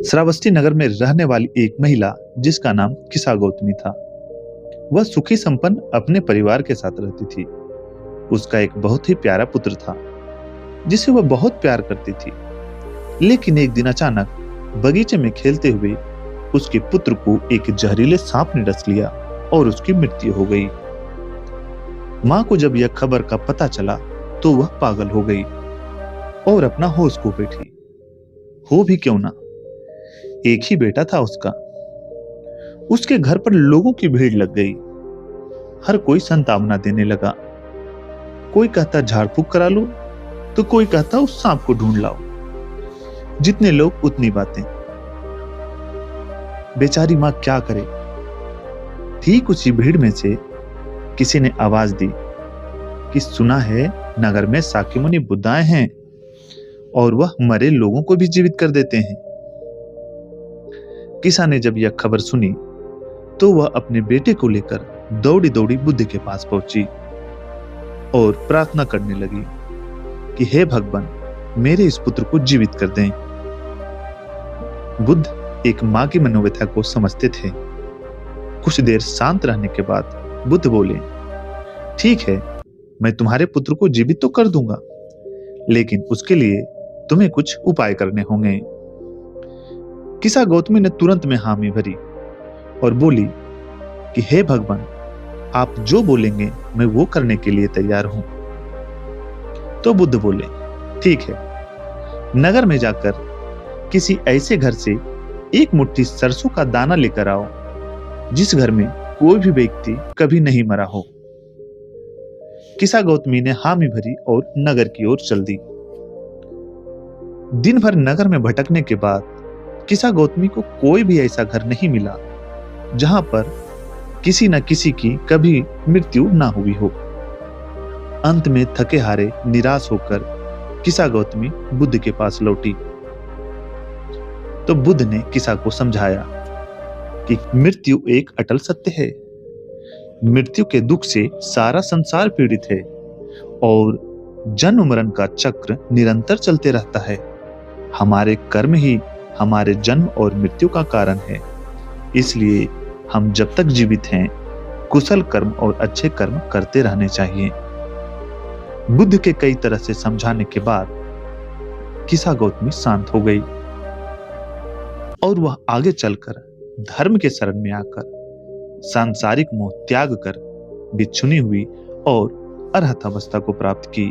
श्रावस्ती नगर में रहने वाली एक महिला जिसका नाम किसा गौतमी था। वह सुखी संपन्न अपने परिवार के साथ रहती थी। उसका एक बहुत ही प्यारा पुत्र था जिसे वह बहुत प्यार करती थी। लेकिन एक दिन अचानक बगीचे में खेलते हुए उसके पुत्र को एक जहरीले सांप ने डस लिया और उसकी मृत्यु हो गई। मां को जब यह खबर का पता चला तो वह पागल हो गई और अपना होश खो बैठी। हो भी क्यों ना, एक ही बेटा था उसका। उसके घर पर लोगों की भीड़ लग गई। हर कोई संतावना देने लगा। कोई कहता झाड़ फूक करा लो तो कोई कहता उस सांप को ढूंढ लाओ। जितने लोग उतनी बातें। बेचारी मां क्या करे। ठीक उसी भीड़ में से किसी ने आवाज दी कि सुना है नगर में शाक्य मुनि बुद्धाएं हैं और वह मरे लोगों को भी जीवित कर देते हैं। किसा ने जब यह खबर सुनी तो वह अपने बेटे को लेकर दौड़ी दौड़ी बुद्ध के पास पहुंची और प्रार्थना करने लगी कि हे भगवान, मेरे इस पुत्र को जीवित कर दें। बुद्ध एक मां की मनोव्यथा को समझते थे। कुछ देर शांत रहने के बाद बुद्ध बोले, ठीक है, मैं तुम्हारे पुत्र को जीवित तो कर दूंगा, लेकिन उसके लिए तुम्हें कुछ उपाय करने होंगे। किसा गौतमी ने तुरंत में हामी भरी और बोली कि हे भगवान, आप जो बोलेंगे मैं वो करने के लिए तैयार हूं। तो बुद्ध बोले, ठीक है, नगर में जाकर किसी ऐसे घर से एक मुट्ठी सरसों का दाना लेकर आओ जिस घर में कोई भी व्यक्ति कभी नहीं मरा हो। किसा गौतमी ने हामी भरी और नगर की ओर चल दी। दिन भर नगर में भटकने के बाद किसा गौतमी को कोई भी ऐसा घर नहीं मिला जहां पर किसी न किसी की कभी मृत्यु ना हुई हो। अंत में थके हारे निराश होकर किसा गौतमी बुद्ध के पास लौटी। तो बुद्ध ने किसा को समझाया कि मृत्यु एक अटल सत्य है। मृत्यु के दुख से सारा संसार पीड़ित है और जन्म मरण का चक्र निरंतर चलते रहता है। हमारे कर्म ही हमारे जन्म और मृत्यु का कारण है। इसलिए हम जब तक जीवित हैं कुशल कर्म और अच्छे कर्म करते रहने चाहिए। बुद्ध के कई तरह से समझाने के बाद किसा गौतमी शांत हो गई और वह आगे चलकर धर्म के शरण में आकर सांसारिक मोह त्याग कर भिक्षुनी हुई और अरहत अवस्था को प्राप्त की।